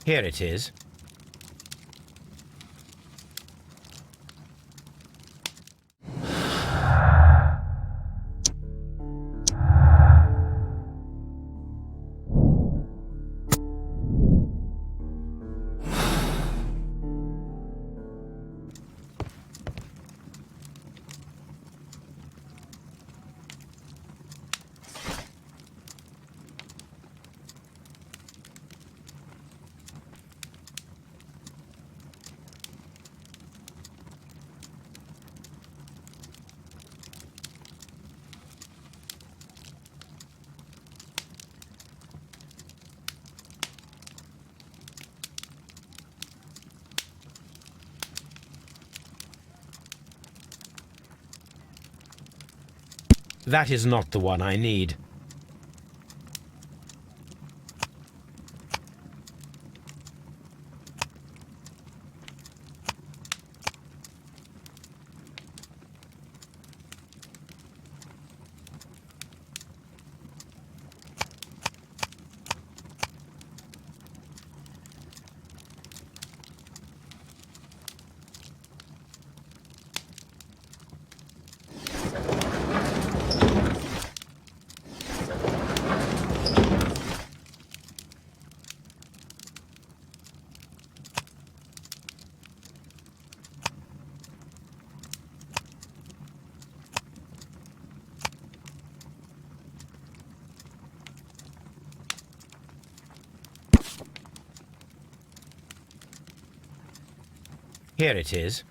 Here it is. That is not the one I need. Here it is.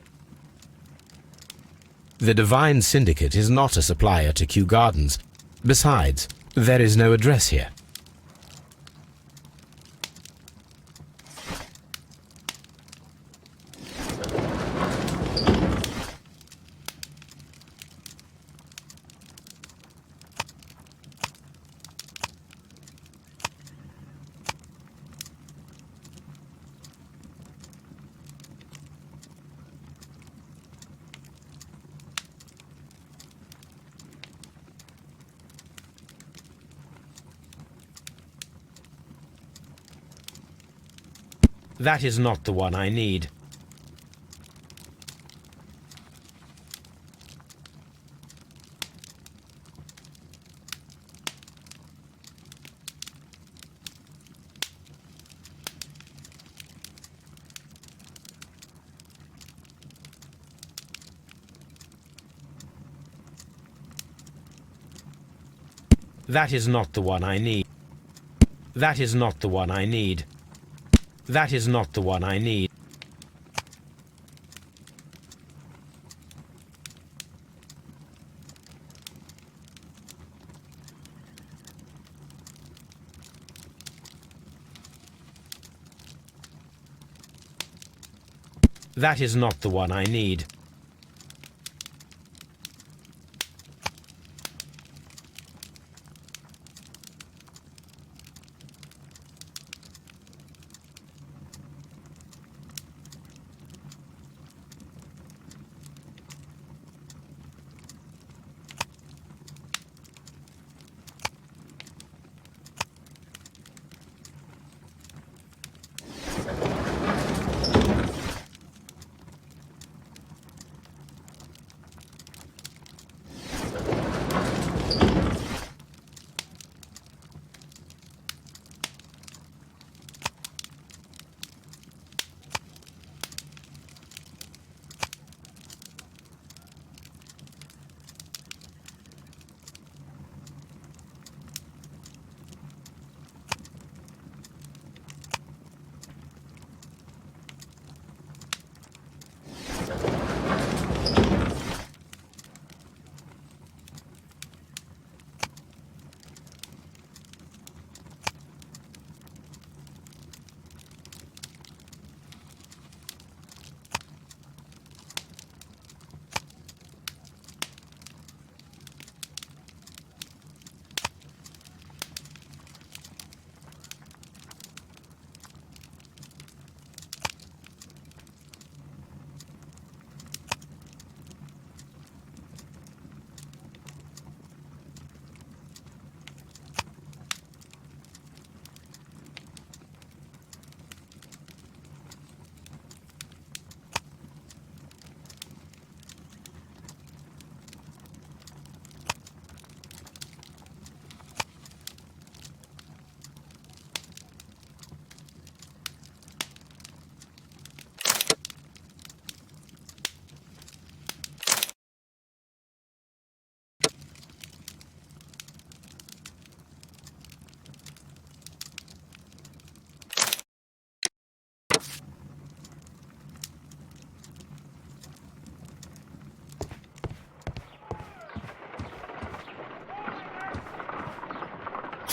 The Divine Syndicate is not a supplier to Kew Gardens. Besides, there is no address here. That is not the one I need. That is not the one I need. That is not the one I need. That is not the one I need. That is not the one I need.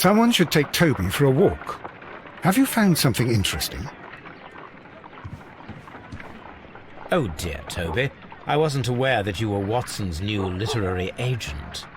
Someone should take Toby for a walk. Have you found something interesting? Oh dear, Toby. I wasn't aware that you were Watson's new literary agent.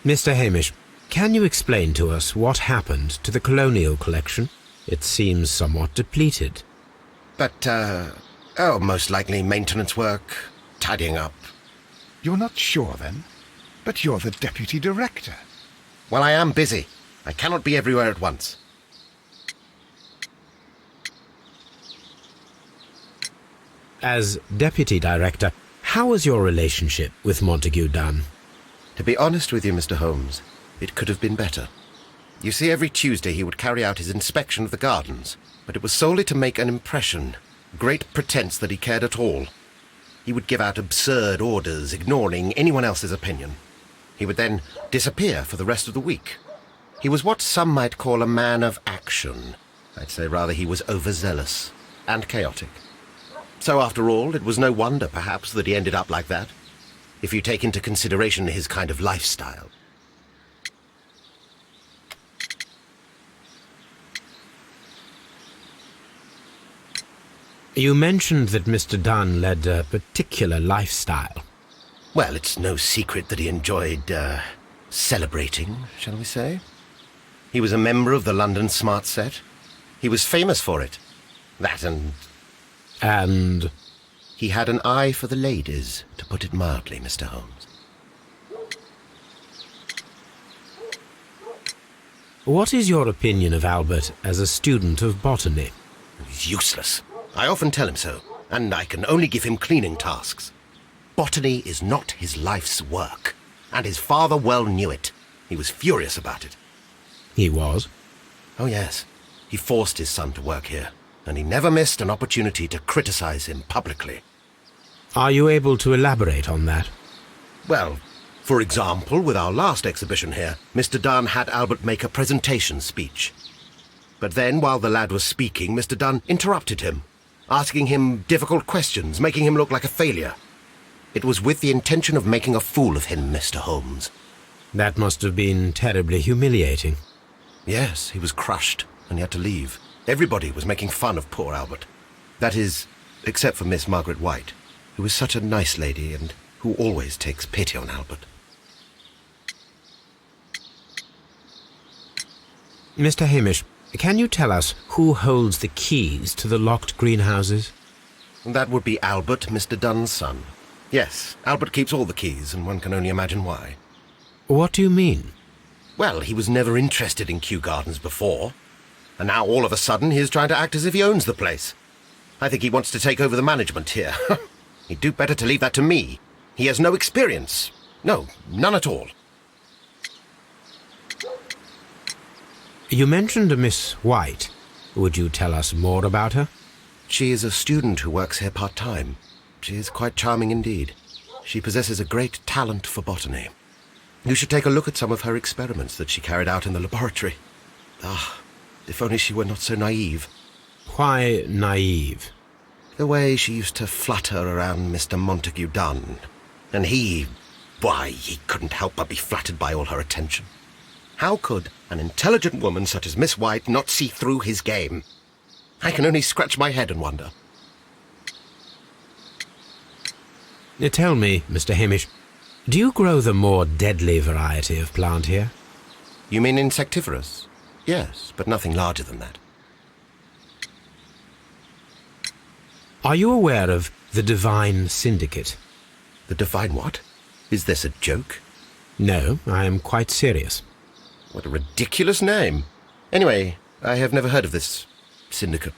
Mr. Hamish, can you explain to us what happened to the colonial collection? It seems somewhat depleted. But, most likely maintenance work, tidying up. You're not sure, then? But you're the deputy director. Well, I am busy. I cannot be everywhere at once. As deputy director, how was your relationship with Montague Dunn? To be honest with you, Mr. Holmes, it could have been better. You see, every Tuesday he would carry out his inspection of the gardens, but it was solely to make an impression, great pretense that he cared at all. He would give out absurd orders, ignoring anyone else's opinion. He would then disappear for the rest of the week. He was what some might call a man of action. I'd say rather he was overzealous and chaotic. So after all, it was no wonder, perhaps, that he ended up like that, if you take into consideration his kind of lifestyle. You mentioned that Mr. Dunn led a particular lifestyle. Well, it's no secret that he enjoyed, celebrating, shall we say. He was a member of the London Smart Set. He was famous for it. That and... And... He had an eye for the ladies, to put it mildly, Mr. Holmes. What is your opinion of Albert as a student of botany? He's useless. I often tell him so, and I can only give him cleaning tasks. Botany is not his life's work, and his father well knew it. He was furious about it. He was? Oh, yes. He forced his son to work here, and he never missed an opportunity to criticize him publicly. Are you able to elaborate on that? Well, for example, with our last exhibition here, Mr. Dunn had Albert make a presentation speech. But then, while the lad was speaking, Mr. Dunn interrupted him, asking him difficult questions, making him look like a failure. It was with the intention of making a fool of him, Mr. Holmes. That must have been terribly humiliating. Yes, he was crushed, and he had to leave. Everybody was making fun of poor Albert. That is, except for Miss Margaret White, who was such a nice lady and who always takes pity on Albert. Mr. Hamish, can you tell us who holds the keys to the locked greenhouses? That would be Albert, Mr. Dunn's son. Yes, Albert keeps all the keys, and one can only imagine why. What do you mean? Well, he was never interested in Kew Gardens before, and now all of a sudden he is trying to act as if he owns the place. I think he wants to take over the management here. He'd do better to leave that to me. He has no experience. No, none at all. You mentioned a Miss White. Would you tell us more about her? She is a student who works here part-time. She is quite charming indeed. She possesses a great talent for botany. You should take a look at some of her experiments that she carried out in the laboratory. Ah, if only she were not so naive. Why naive? The way she used to flutter around Mr. Montague Dunn. And he couldn't help but be flattered by all her attention. How could an intelligent woman such as Miss White not see through his game? I can only scratch my head and wonder. Tell me, Mr. Hamish, do you grow the more deadly variety of plant here? You mean insectivorous? Yes, but nothing larger than that. Are you aware of the Divine Syndicate? The Divine what? Is this a joke? No, I am quite serious. What a ridiculous name. Anyway, I have never heard of this syndicate.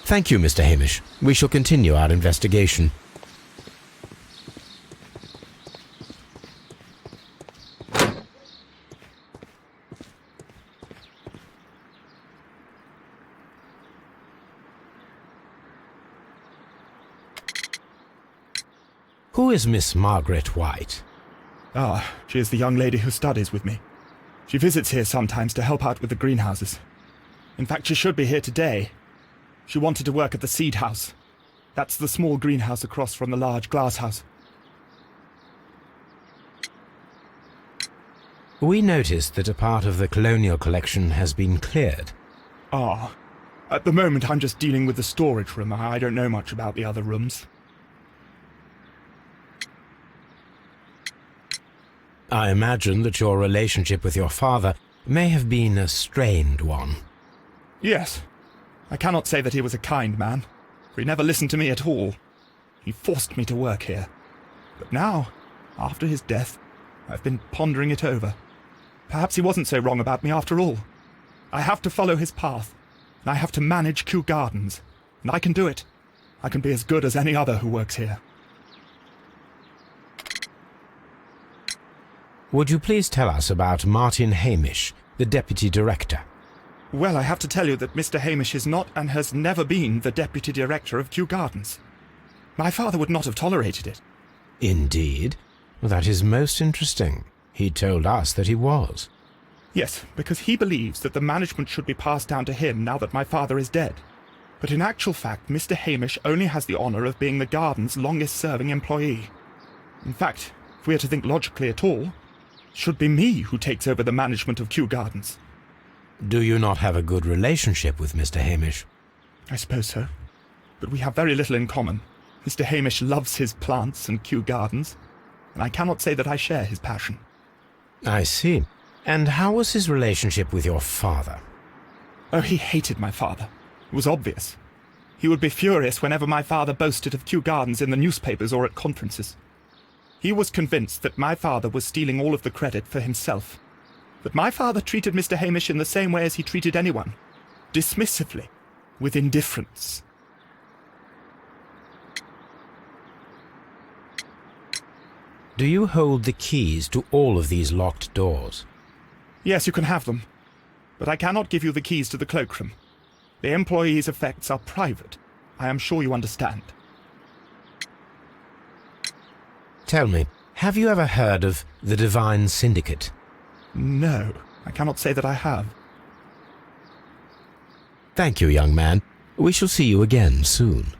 Thank you, Mr. Hamish. We shall continue our investigation. Who is Miss Margaret White? Ah, she is the young lady who studies with me. She visits here sometimes to help out with the greenhouses. In fact, she should be here today. She wanted to work at the seed house. That's the small greenhouse across from the large glass house. We noticed that a part of the colonial collection has been cleared. Ah, at the moment I'm just dealing with the storage room. I don't know much about the other rooms. I imagine that your relationship with your father may have been a strained one. Yes. I cannot say that he was a kind man, for he never listened to me at all. He forced me to work here. But now, after his death, I've been pondering it over. Perhaps he wasn't so wrong about me after all. I have to follow his path, and I have to manage Kew Gardens, and I can do it. I can be as good as any other who works here. Would you please tell us about Martin Hamish, the Deputy Director? Well, I have to tell you that Mr. Hamish is not and has never been the Deputy Director of Kew Gardens. My father would not have tolerated it. Indeed? That is most interesting. He told us that he was. Yes, because he believes that the management should be passed down to him now that my father is dead. But in actual fact, Mr. Hamish only has the honour of being the garden's longest-serving employee. In fact, if we are to think logically at all, it should be me who takes over the management of Kew Gardens. Do you not have a good relationship with Mr. Hamish? I suppose so. But we have very little in common. Mr. Hamish loves his plants and Kew Gardens, and I cannot say that I share his passion. I see. And how was his relationship with your father? Oh, he hated my father. It was obvious. He would be furious whenever my father boasted of Kew Gardens in the newspapers or at conferences. He was convinced that my father was stealing all of the credit for himself. That my father treated Mr. Hamish in the same way as he treated anyone. Dismissively. With indifference. Do you hold the keys to all of these locked doors? Yes, you can have them. But I cannot give you the keys to the cloakroom. The employees' effects are private. I am sure you understand. Tell me, have you ever heard of the Divine Syndicate? No, I cannot say that I have. Thank you, young man. We shall see you again soon.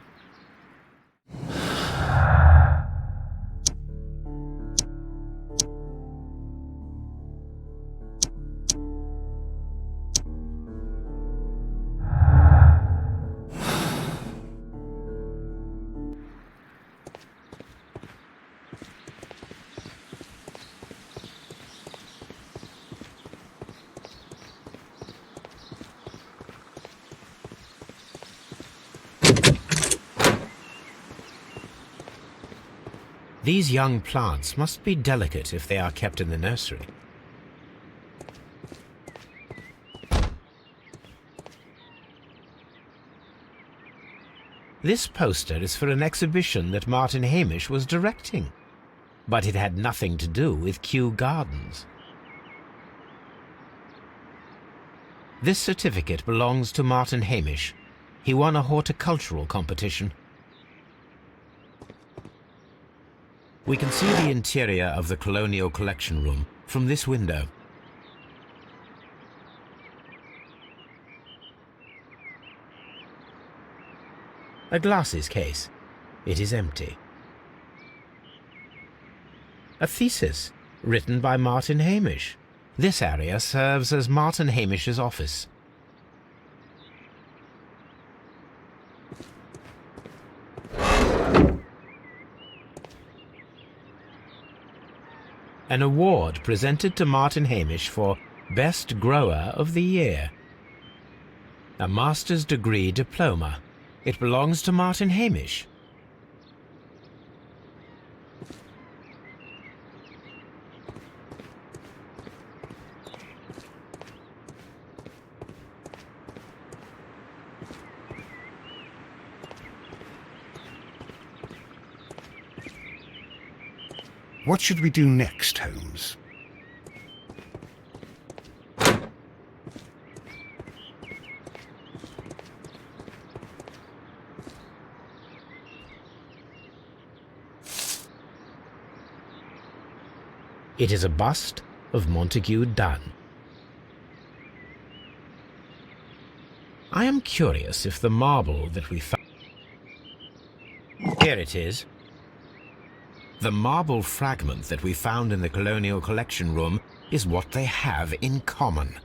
These young plants must be delicate if they are kept in the nursery. This poster is for an exhibition that Martin Hamish was directing, but it had nothing to do with Kew Gardens. This certificate belongs to Martin Hamish. He won a horticultural competition. We can see the interior of the Colonial Collection Room from this window. A glasses case. It is empty. A thesis, written by Martin Hamish. This area serves as Martin Hamish's office. An award presented to Martin Hamish for Best Grower of the Year. A master's degree diploma. It belongs to Martin Hamish. What should we do next, Holmes? It is a bust of Montague Dunn. I am curious if the marble that we found... Here it is. The marble fragment that we found in the Colonial Collection Room is what they have in common.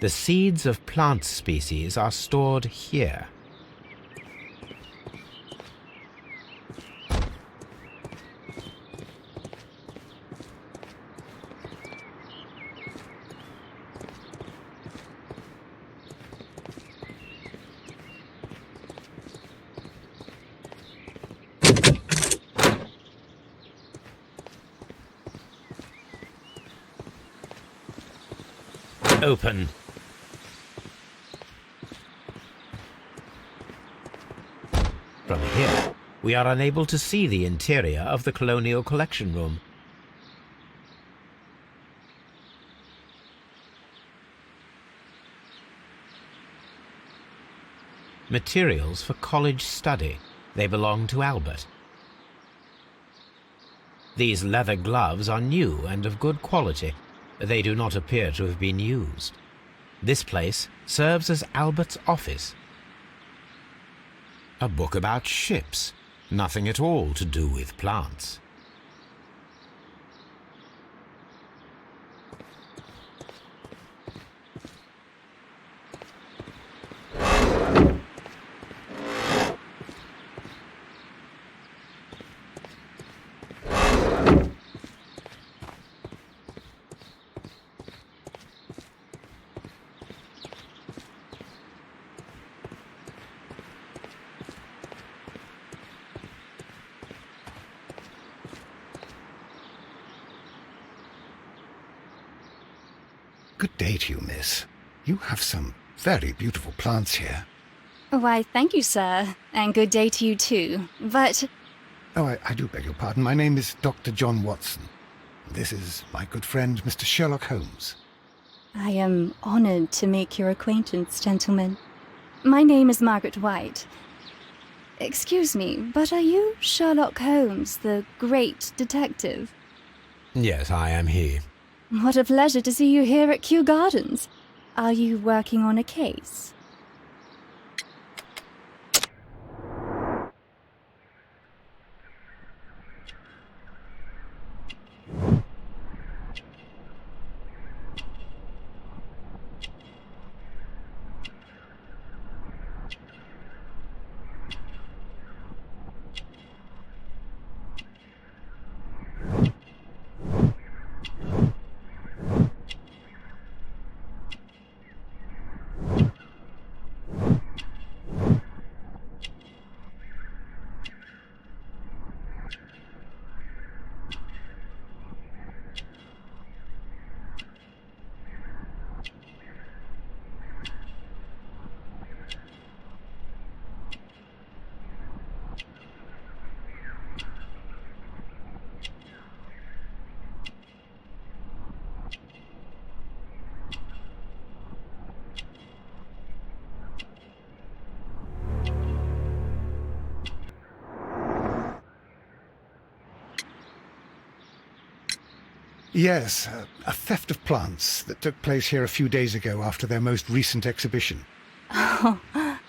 The seeds of plant species are stored here. Open. From here, we are unable to see the interior of the Colonial Collection Room. Materials for college study. They belong to Albert. These leather gloves are new and of good quality. They do not appear to have been used. This place serves as Albert's office. A book about ships, nothing at all to do with plants. Good day to you, miss. You have some very beautiful plants here. Why, thank you, sir, and good day to you too. But... Oh, I do beg your pardon. My name is Dr. John Watson. This is my good friend, Mr. Sherlock Holmes. I am honored to make your acquaintance, gentlemen. My name is Margaret White. Excuse me, but are you Sherlock Holmes, the great detective? Yes, I am he. What a pleasure to see you here at Kew Gardens. Are you working on a case? Yes, a theft of plants that took place here a few days ago after their most recent exhibition. Oh,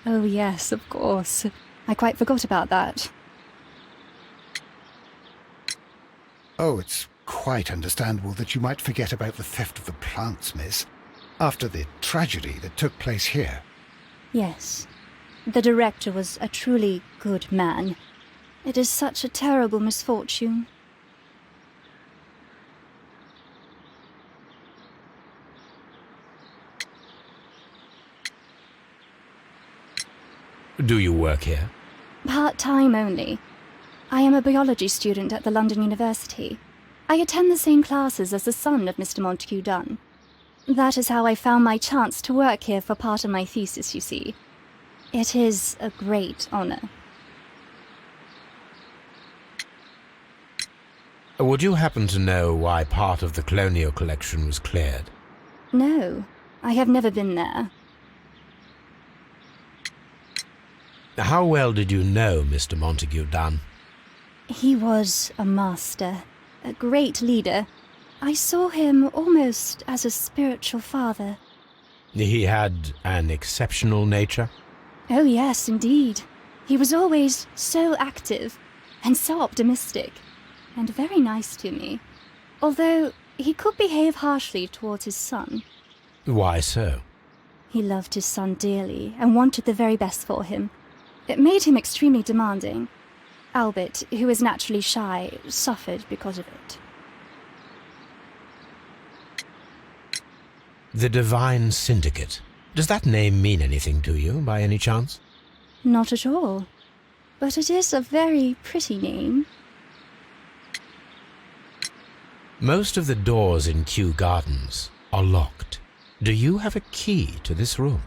yes, of course. I quite forgot about that. Oh, it's quite understandable that you might forget about the theft of the plants, miss, after the tragedy that took place here. Yes. The director was a truly good man. It is such a terrible misfortune. Do you work here? Part-time only. I am a biology student at the London University. I attend the same classes as the son of Mr. Montague Dunn. That is how I found my chance to work here for part of my thesis, you see. It is a great honor. Would you happen to know why part of the colonial collection was cleared? No, I have never been there. How well did you know Mr. Montague Dunn? He was a master, a great leader. I saw him almost as a spiritual father. He had an exceptional nature? Oh yes, indeed. He was always so active and so optimistic, and very nice to me. Although he could behave harshly towards his son. Why so? He loved his son dearly and wanted the very best for him. It made him extremely demanding. Albert, who is naturally shy, suffered because of it. The Divine Syndicate. Does that name mean anything to you, by any chance? Not at all. But it is a very pretty name. Most of the doors in Kew Gardens are locked. Do you have a key to this room?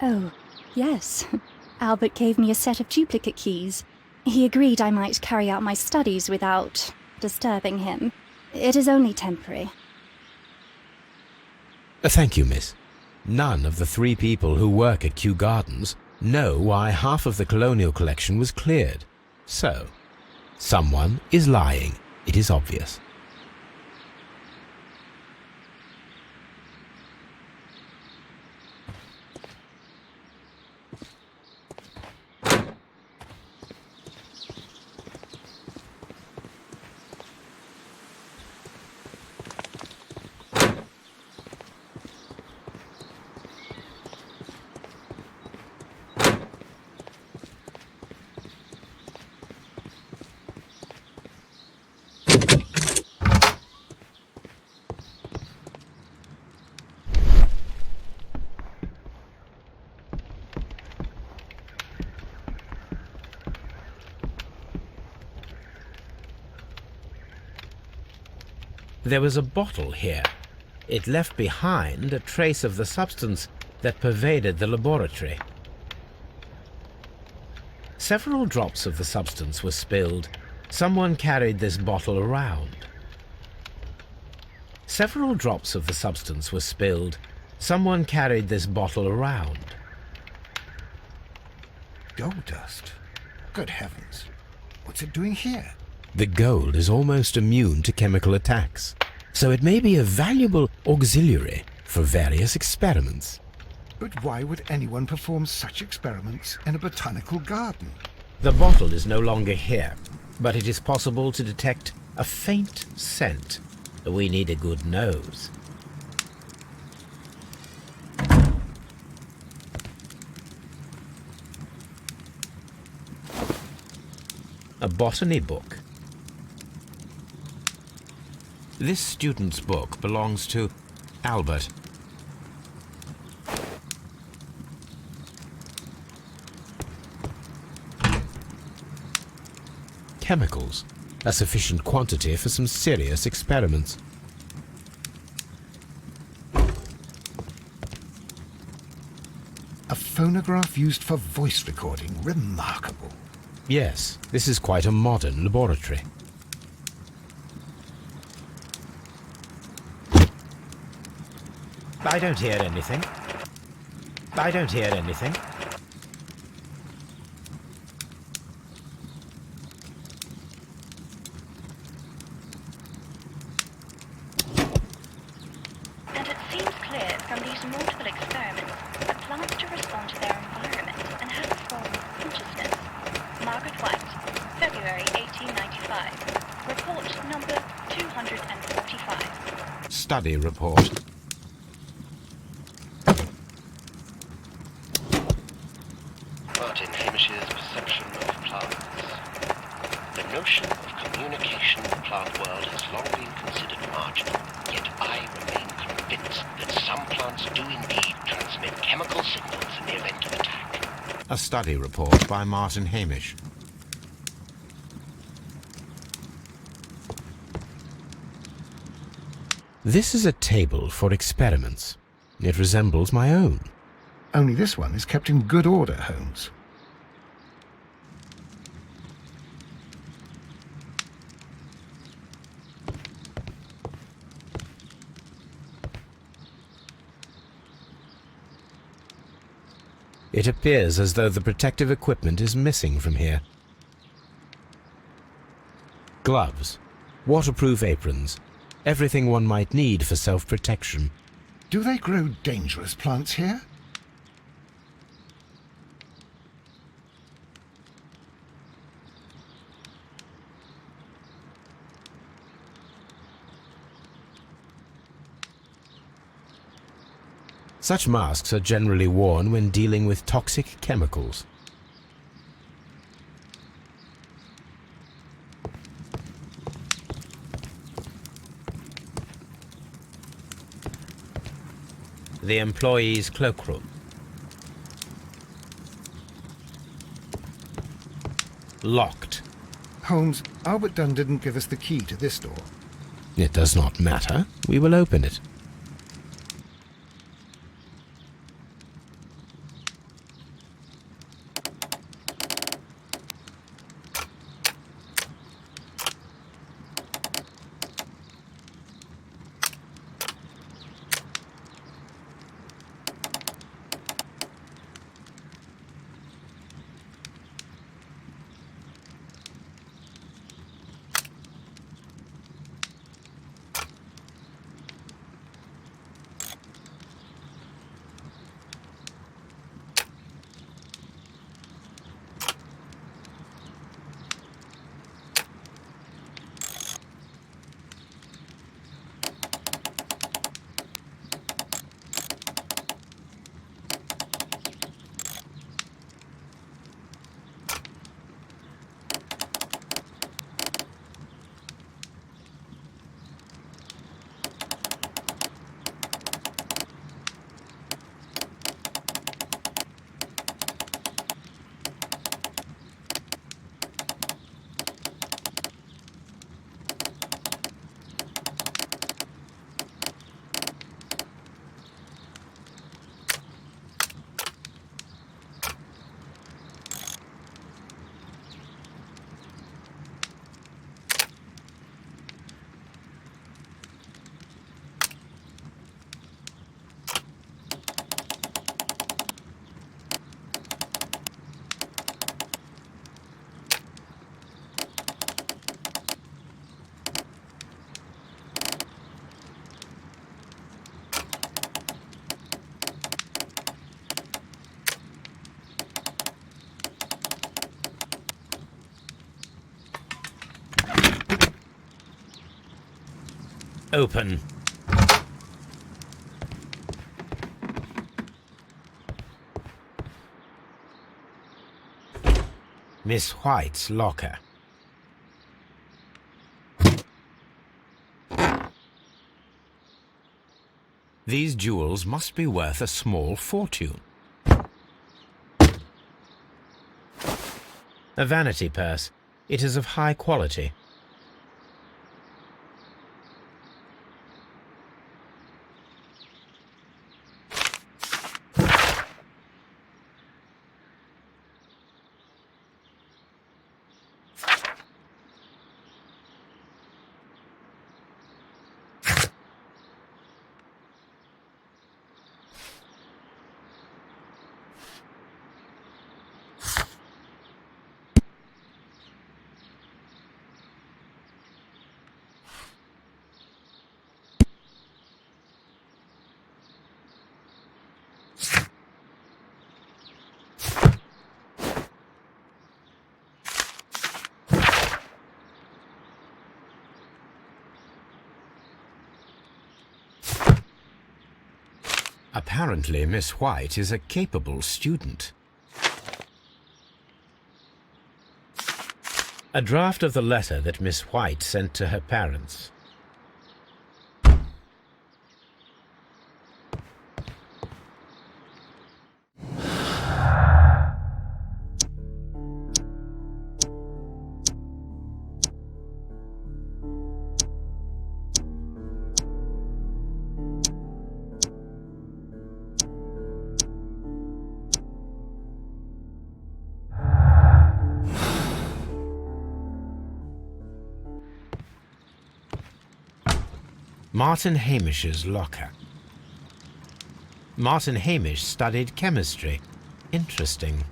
Oh, yes. Albert gave me a set of duplicate keys. He agreed I might carry out my studies without disturbing him. It is only temporary. Thank you, miss. None of the 3 people who work at Kew Gardens know why half of the colonial collection was cleared. So, someone is lying. It is obvious. There was a bottle here. It left behind a trace of the substance that pervaded the laboratory. Several drops of the substance were spilled. Someone carried this bottle around. Several drops of the substance were spilled. Someone carried this bottle around. Gold dust? Good heavens. What's it doing here? The gold is almost immune to chemical attacks, so it may be a valuable auxiliary for various experiments. But why would anyone perform such experiments in a botanical garden? The bottle is no longer here, but it is possible to detect a faint scent. We need a good nose. A botany book. This student's book belongs to Albert. Chemicals, a sufficient quantity for some serious experiments. A phonograph used for voice recording. Remarkable. Yes, this is quite a modern laboratory. I don't hear anything. I don't hear anything. 245. Study report. Martin Hamish's perception of plants. The notion of communication in the plant world has long been considered marginal, yet I remain convinced that some plants do indeed transmit chemical signals in the event of attack. A study report by Martin Hamish. This is a table for experiments. It resembles my own. Only this one is kept in good order, Holmes. It appears as though the protective equipment is missing from here. Gloves, waterproof aprons, everything one might need for self-protection. Do they grow dangerous plants here? Such masks are generally worn when dealing with toxic chemicals. The employee's cloakroom. Locked. Holmes, Albert Dunn didn't give us the key to this door. It does not matter. We will open it. Open. Miss White's locker. These jewels must be worth a small fortune. A vanity purse. It is of high quality. Apparently, Miss White is a capable student. A draft of the letter that Miss White sent to her parents. Martin Hamish's locker. Martin Hamish studied chemistry. Interesting.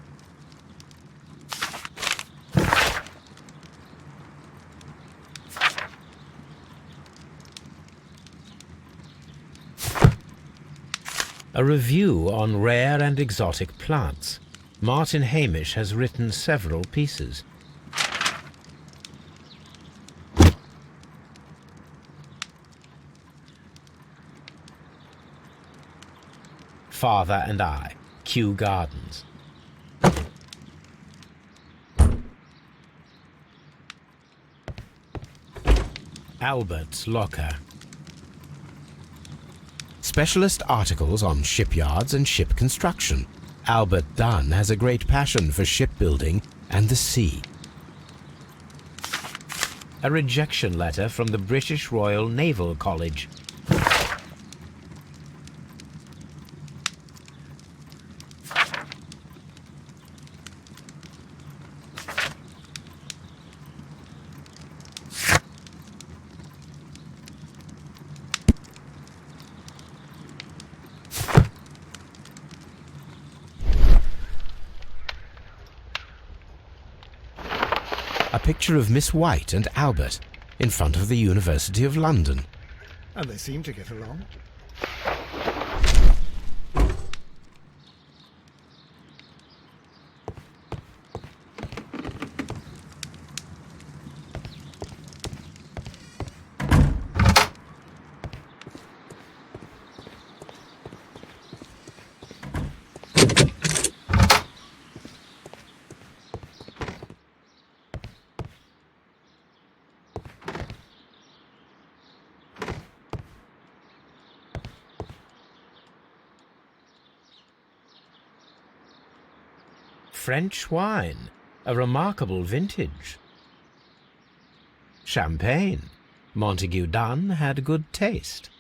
A review on rare and exotic plants. Martin Hamish has written several pieces. Father and I, Kew Gardens. Albert's locker. Specialist articles on shipyards and ship construction. Albert Dunn has a great passion for shipbuilding and the sea. A rejection letter from the British Royal Naval College. A picture of Miss White and Albert in front of the University of London. And they seem to get along. French wine, a remarkable vintage. Champagne. Montague Dunn had good taste.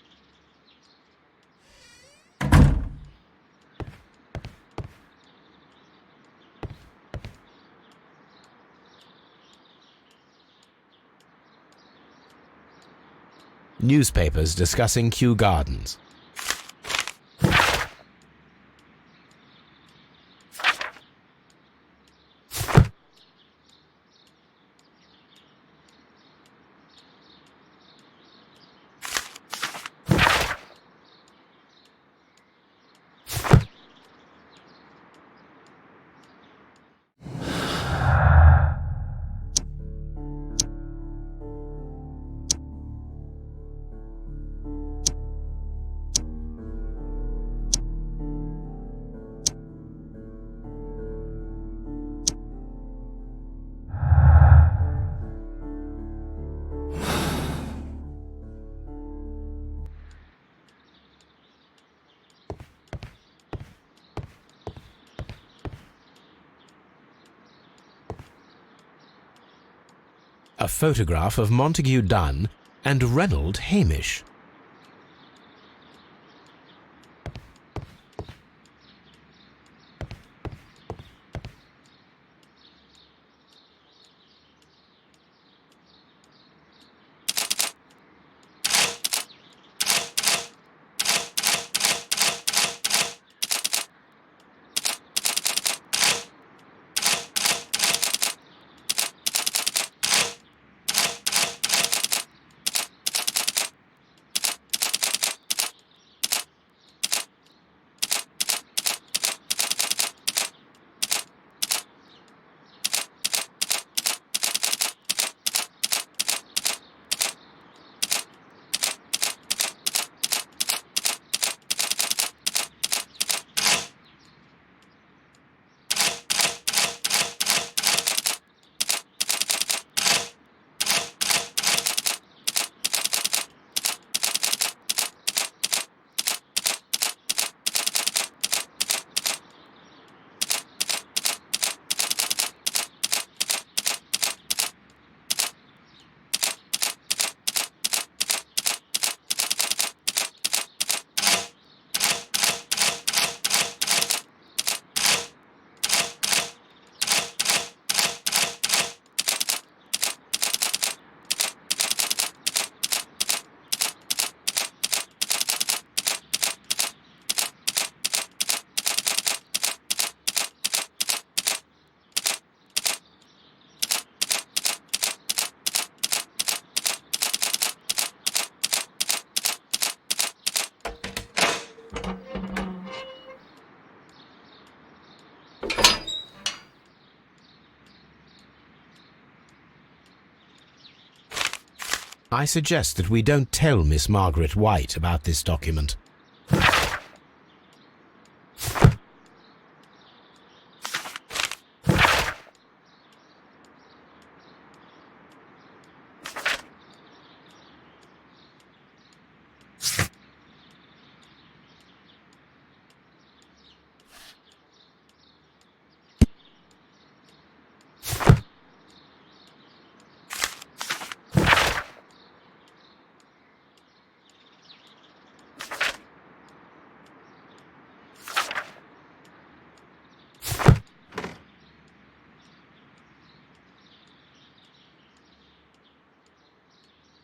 Newspapers discussing Kew Gardens. A photograph of Montague Dunn and Reynold Hamish. I suggest that we don't tell Miss Margaret White about this document.